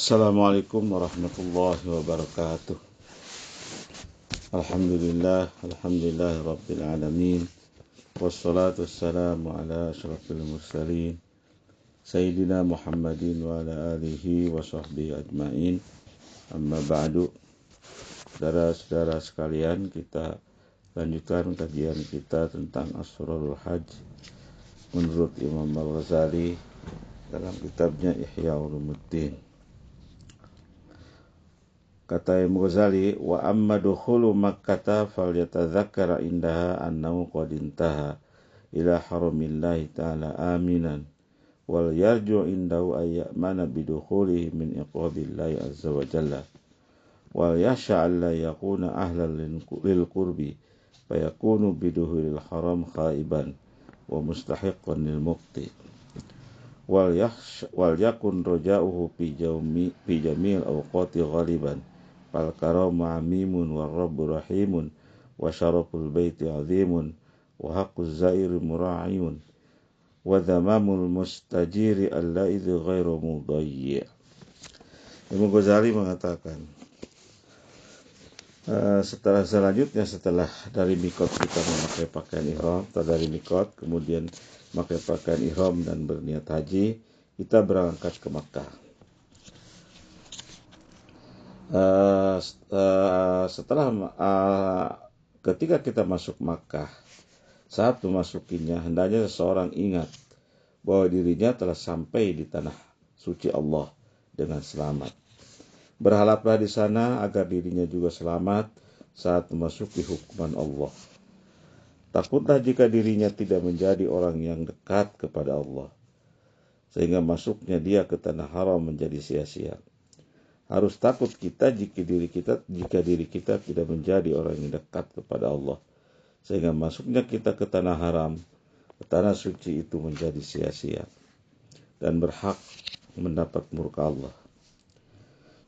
Assalamualaikum warahmatullahi wabarakatuh. Alhamdulillah rabbil alamin. Wassalatu wassalamu ala asyrafil mursalin Sayyidina Muhammadin wa ala alihi wa sahbihi ajma'in. Amma ba'du. Saudara-saudara sekalian, kita lanjutkan kajian kita tentang Asrarul Hajj menurut Imam Al-Ghazali dalam kitabnya Ihya Ulumuddin. Kata Imam Ghazali, wa amma dukhulu Makkah falyatadzakkara indaha annahu qad intaha ila haramillahi ta'ala aminan wal yarju indahu ayyamana bidukhulihi min iqabillahi azza wa jalla wal yasha alla yakuna ahlan lil qurbi fayakunu bidukhulil haram khaiban wa mustahiqqan lil muqti wal yakun raja'uhu fi jamil awqati ghaliban fal karamu amimun war rabbu rahimun wa syaraful baiti azimun wa haqquz zairi mura'iyun wa dhamamul mustajiri allaidhi ghairu mudayyi'. Imam Ghazali mengatakan, setelah dari mikot kita memakai pakaian ihram, atau dari mikot kemudian memakai pakaian ihram dan berniat haji, kita berangkat ke Makkah. Ketika kita masuk Makkah, saat memasukinya hendaknya seseorang ingat bahwa dirinya telah sampai di tanah suci Allah dengan selamat. Berharaplah di sana agar dirinya juga selamat saat memasuki hukuman Allah. Takutlah jika dirinya tidak menjadi orang yang dekat kepada Allah, sehingga masuknya dia ke tanah haram menjadi sia-sia. Harus takut kita jika diri kita tidak menjadi orang yang dekat kepada Allah, sehingga masuknya kita ke tanah haram, ke tanah suci itu menjadi sia-sia dan berhak mendapat murka Allah.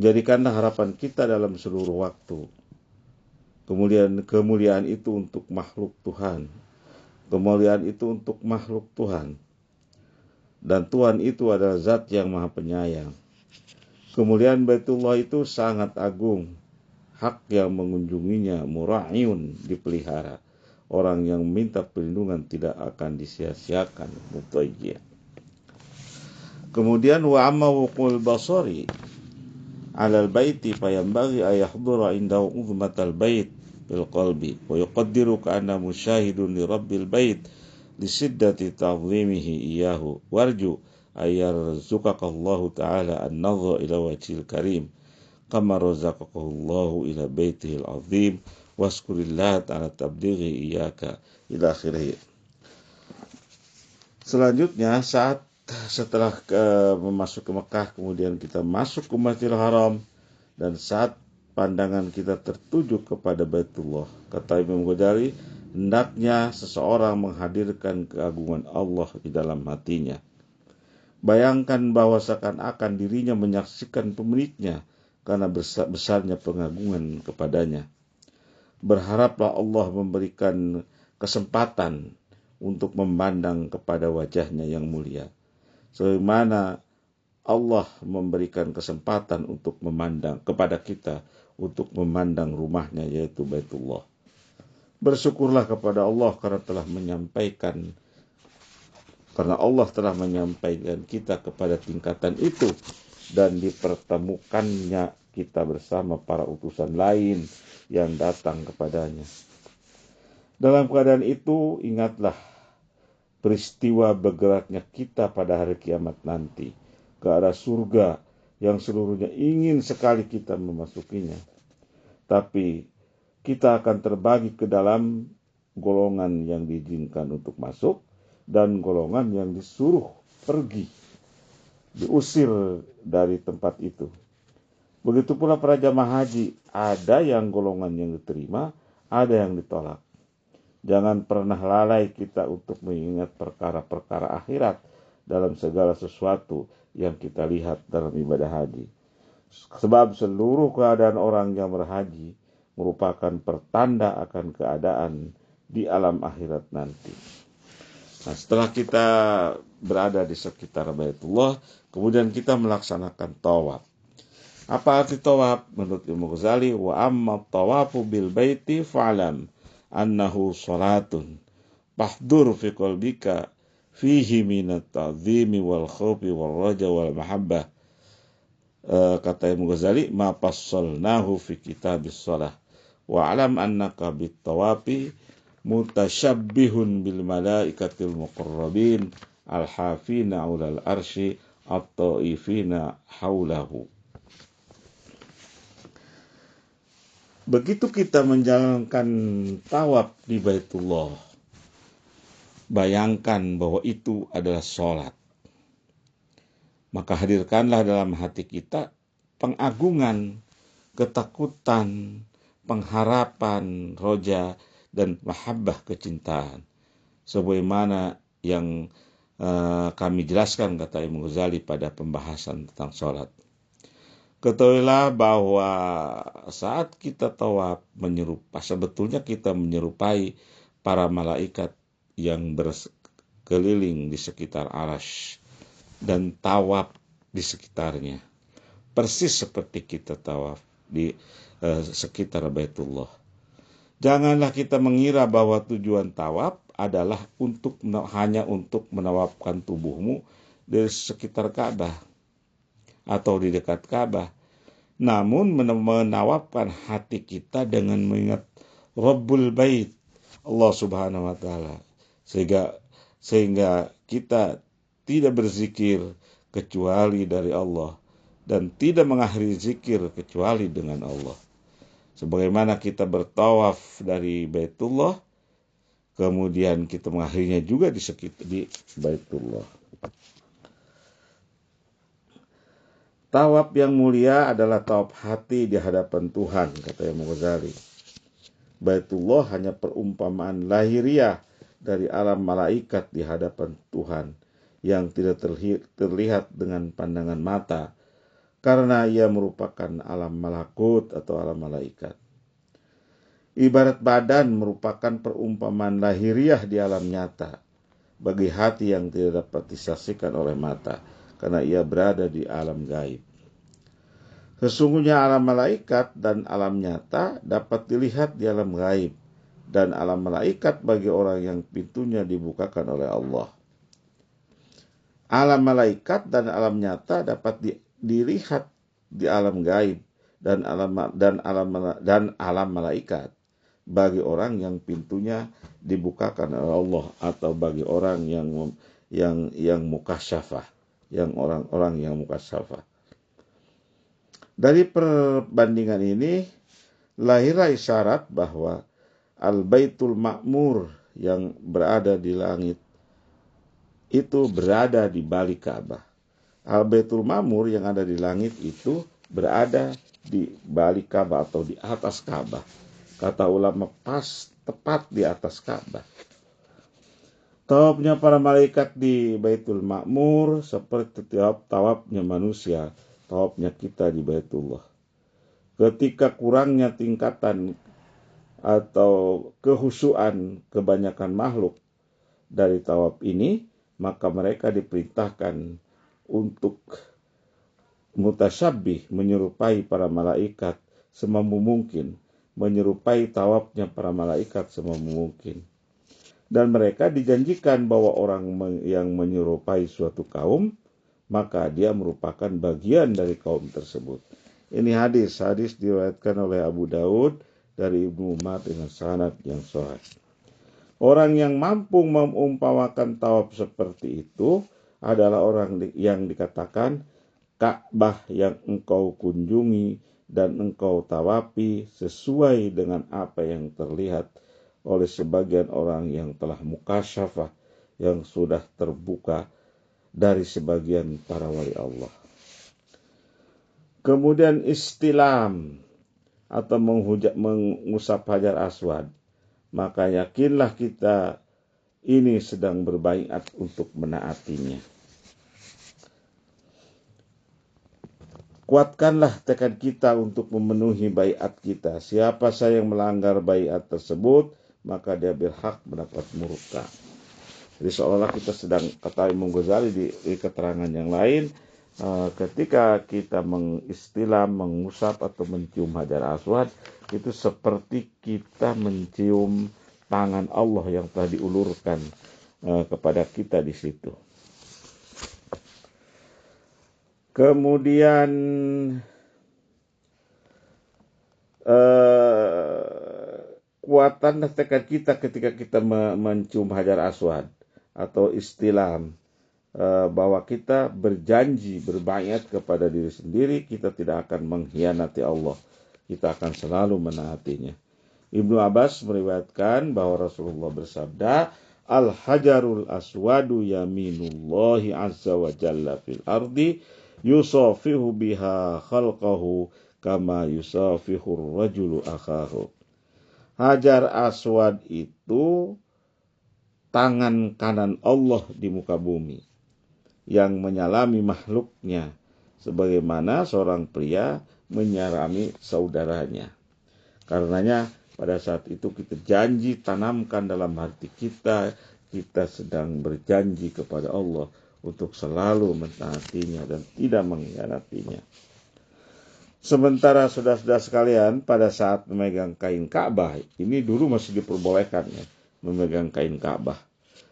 Jadikanlah harapan kita dalam seluruh waktu. Kemuliaan itu untuk makhluk Tuhan. Kemuliaan itu untuk makhluk Tuhan. Dan Tuhan itu adalah zat yang maha penyayang. Kemuliaan Baitullah itu sangat agung. Hak yang mengunjunginya mura'iyun, dipelihara. Orang yang minta perlindungan tidak akan disia-siakan. Mutayyi'. Kemudian wa amma wuqul basari alal baiti fayambaghi ayahdura indahu uzmatal bait bil qalbi wa yuqaddiru ka'anna musyahidun li rabbil bait li siddati ta'zimihi iyahu warju ayyarzuqakallahu ta'ala an-nadhra ila wajhil karim kama razaqakallahu ila baitihil azim waskurillah ta'ala tablighi iyaka ila akhirih. Selanjutnya setelah memasuki Mekah, kemudian kita masuk ke Masjidil Haram, dan saat pandangan kita tertuju kepada Baitullah, kata Imam Ghazali, hendaknya seseorang menghadirkan keagungan Allah di dalam hatinya. Bayangkan bahwa seakan-akan dirinya menyaksikan pemiliknya karena besarnya pengagungan kepadanya. Berharaplah Allah memberikan kesempatan untuk memandang kepada wajahnya yang mulia, sebagaimana Allah memberikan kesempatan untuk memandang kepada kita untuk memandang rumahnya, yaitu Baitullah. Bersyukurlah kepada Allah karena Allah telah menyampaikan kita kepada tingkatan itu dan dipertemukannya kita bersama para utusan lain yang datang kepadanya. Dalam keadaan itu, ingatlah peristiwa bergeraknya kita pada hari kiamat nanti ke arah surga yang seluruhnya ingin sekali kita memasukinya. Tapi kita akan terbagi ke dalam golongan yang diizinkan untuk masuk dan golongan yang disuruh pergi, diusir dari tempat itu. Begitu pula para jamaah haji, ada yang golongan yang diterima, ada yang ditolak. Jangan pernah lalai kita untuk mengingat perkara-perkara akhirat dalam segala sesuatu yang kita lihat dalam ibadah haji. Sebab seluruh keadaan orang yang berhaji merupakan pertanda akan keadaan di alam akhirat nanti. Nah, setelah kita berada di sekitar Baitullah, kemudian kita melaksanakan tawaf. Apa arti tawaf? Menurut Imam Ghazali, wa amma tawafu bil baiti fa'lam annahu salatun fahdur fi qalbika fihi minat ta'zimi wal khawfi wal raja wal mahabbah. Kata Imam Ghazali, ma passalnahu fi kitabis shalah wa alam annaka bit tawafi mutasyabbihun bil malaikatil muqarrabin al-hafina 'alal arsy at-ta'ifina haulahu. Begitu kita menjalankan tawaf di Baitullah, bayangkan bahwa itu adalah sholat. Maka hadirkanlah dalam hati kita pengagungan, ketakutan, pengharapan, roja, dan mahabbah, kecintaan. Sebagaimana yang kami jelaskan, kata Imam Ghazali pada pembahasan tentang sholat. Ketahuilah bahwa saat kita tawaf sebetulnya kita menyerupai para malaikat yang berkeliling di sekitar arsy dan tawaf di sekitarnya. Persis seperti kita tawaf di sekitar Baitullah. Janganlah kita mengira bahwa tujuan tawaf adalah hanya untuk menawafkan tubuhmu di sekitar Ka'bah atau di dekat Ka'bah, namun menawafkan hati kita dengan mengingat Rabbul Bait, Allah Subhanahu wa taala, sehingga kita tidak berzikir kecuali dari Allah dan tidak mengakhiri zikir kecuali dengan Allah. Sebagaimana kita bertawaf dari Baitullah, kemudian kita mengakhirinya juga di Baitullah. Tawaf yang mulia adalah tawaf hati di hadapan Tuhan, kata Imam Ghazali. Baitullah hanya perumpamaan lahiriah dari alam malaikat di hadapan Tuhan yang tidak terlihat dengan pandangan mata karena ia merupakan alam malakut atau alam malaikat. Ibarat badan merupakan perumpamaan lahiriah di alam nyata bagi hati yang tidak dapat disaksikan oleh mata karena ia berada di alam gaib. Sesungguhnya alam malaikat dan alam nyata dapat dilihat di alam gaib, dan alam malaikat bagi orang yang pintunya dibukakan oleh Allah. Alam malaikat dan alam nyata dapat dilihat di alam gaib dan alam malaikat bagi orang yang pintunya dibukakan oleh Allah, atau bagi orang yang mukasyafah, orang-orang yang mukasyafah. Dari perbandingan ini lahirlah isyarat bahwa Al-Baitul Ma'mur yang berada di langit itu berada di balik Ka'bah. Al-Baitul Ma'mur yang ada di langit itu berada di balik Ka'bah atau di atas Ka'bah. Kata ulama, tepat di atas Ka'bah. Tawafnya para malaikat di Baitul Ma'mur seperti tawafnya manusia, tawafnya kita di Baitullah. Ketika kurangnya tingkatan atau kehusuan kebanyakan makhluk dari tawaf ini, maka mereka diperintahkan untuk mutasyabbih, menyerupai para malaikat semampu mungkin, menyerupai tawafnya para malaikat semampu mungkin. Dan mereka dijanjikan bahwa orang yang menyerupai suatu kaum, maka dia merupakan bagian dari kaum tersebut. Ini hadis diriwayatkan oleh Abu Daud dari Ibnu Umar dengan sanad yang sahih. Orang yang mampu mengumpamakan tawaf seperti itu adalah orang yang dikatakan Ka'bah yang engkau kunjungi dan engkau tawafi sesuai dengan apa yang terlihat oleh sebagian orang yang telah mukasyafah, yang sudah terbuka dari sebagian para wali Allah. Kemudian istilam atau mengusap Hajar Aswad, maka yakinlah kita ini sedang berbaiat untuk menaatinya. Kuatkanlah tekad kita untuk memenuhi baiat kita. Siapa saja yang melanggar baiat tersebut, maka dia berhak mendapat murka. Jadi seolah-olah kita sedang, kata Imam Ghazali di keterangan yang lain, ketika kita mengistilam, mengusap atau mencium Hajar Aswad, itu seperti kita mencium tangan Allah yang telah diulurkan kepada kita di situ. Kemudian kuatan dan tekad kita ketika kita mencium Hajar Aswad atau istilam, bahwa kita berjanji, berbaiat kepada diri sendiri, kita tidak akan mengkhianati Allah, kita akan selalu menaatinya. Ibnu Abbas meriwayatkan bahwa Rasulullah bersabda, Al-Hajarul Aswadu yaminullahi azza wa jalla fil ardi yusafihu biha khalqahu kama yusafihu rajulu akhahu. Hajar Aswad itu tangan kanan Allah di muka bumi yang menyalami makhluknya sebagaimana seorang pria menyalami saudaranya. Karenanya pada saat itu kita janji, tanamkan dalam hati kita, kita sedang berjanji kepada Allah untuk selalu mentaatinya dan tidak mengkhianatinya. Sementara saudara-saudara sekalian, pada saat memegang kain Ka'bah, ini dulu masih diperbolehkan ya, memegang kain Ka'bah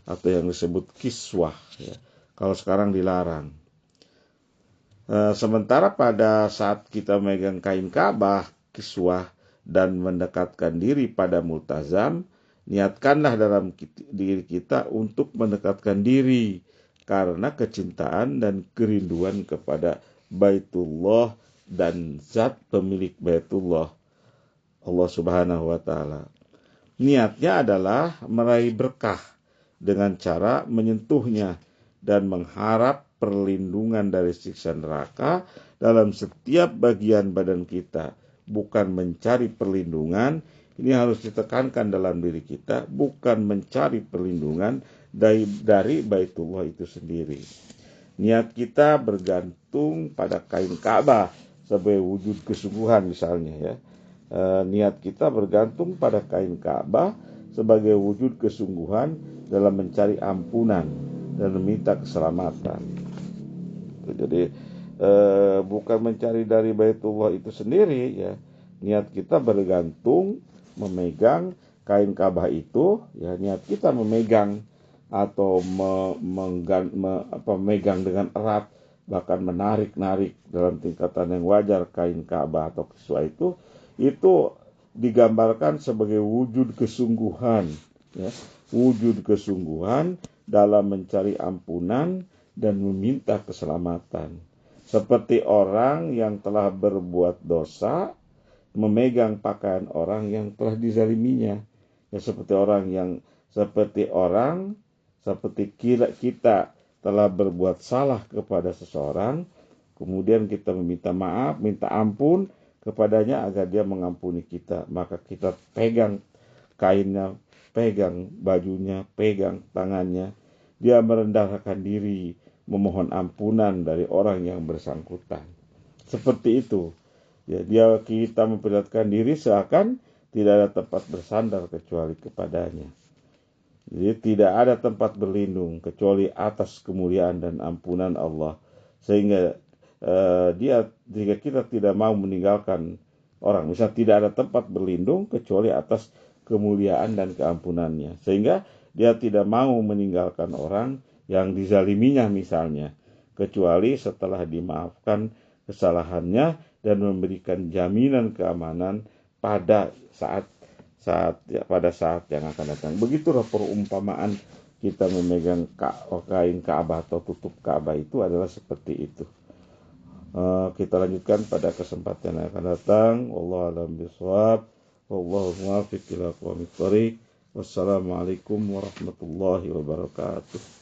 atau yang disebut kiswah ya. Kalau sekarang dilarang. Sementara pada saat kita memegang kain Ka'bah, kiswah, dan mendekatkan diri pada multazam, niatkanlah dalam diri kita untuk mendekatkan diri karena kecintaan dan kerinduan kepada Baitullah dan zat pemilik Baitullah, Allah Subhanahu wa Ta'ala. Niatnya adalah meraih berkah dengan cara menyentuhnya dan mengharap perlindungan dari siksa neraka dalam setiap bagian badan kita, bukan mencari perlindungan. Ini harus ditekankan dalam diri kita, bukan mencari perlindungan dari Baitullah itu sendiri. Niat kita bergantung pada kain Ka'bah sebagai wujud kesungguhan misalnya ya. Niat kita bergantung pada kain Ka'bah sebagai wujud kesungguhan dalam mencari ampunan dan meminta keselamatan. Jadi bukan mencari dari Baitullah itu sendiri ya. Niat kita bergantung memegang kain Ka'bah itu ya. Niat kita memegang atau memegang dengan erat, bahkan menarik-narik dalam tingkatan yang wajar kain Ka'bah atau kiswah itu digambarkan sebagai wujud kesungguhan ya. Wujud kesungguhan dalam mencari ampunan dan meminta keselamatan. Seperti orang yang telah berbuat dosa memegang pakaian orang yang telah dizaliminya. Ya, seperti kita telah berbuat salah kepada seseorang, kemudian kita meminta maaf, minta ampun kepadanya agar dia mengampuni kita. Maka kita pegang kainnya, pegang bajunya, pegang tangannya. Dia merendahkan diri, memohon ampunan dari orang yang bersangkutan. Seperti itu. Ya, kita memperlihatkan diri seakan tidak ada tempat bersandar kecuali kepadanya. Jadi tidak ada tempat berlindung kecuali atas kemuliaan dan ampunan Allah. Sehingga jika kita tidak mau meninggalkan orang, misalnya tidak ada tempat berlindung kecuali atas kemuliaan dan keampunannya. Sehingga dia tidak mau meninggalkan orang yang dizaliminya misalnya, kecuali setelah dimaafkan kesalahannya dan memberikan jaminan keamanan pada saat yang akan datang. Begitulah perumpamaan kita memegang kain Ka'bah atau tutup Ka'bah itu adalah seperti itu. Kita lanjutkan pada kesempatan yang akan datang. Wallahu a'lam bishawab. Wallahu muwaffiq ila aqwamit thoriq. Wassalamualaikum warahmatullahi wabarakatuh.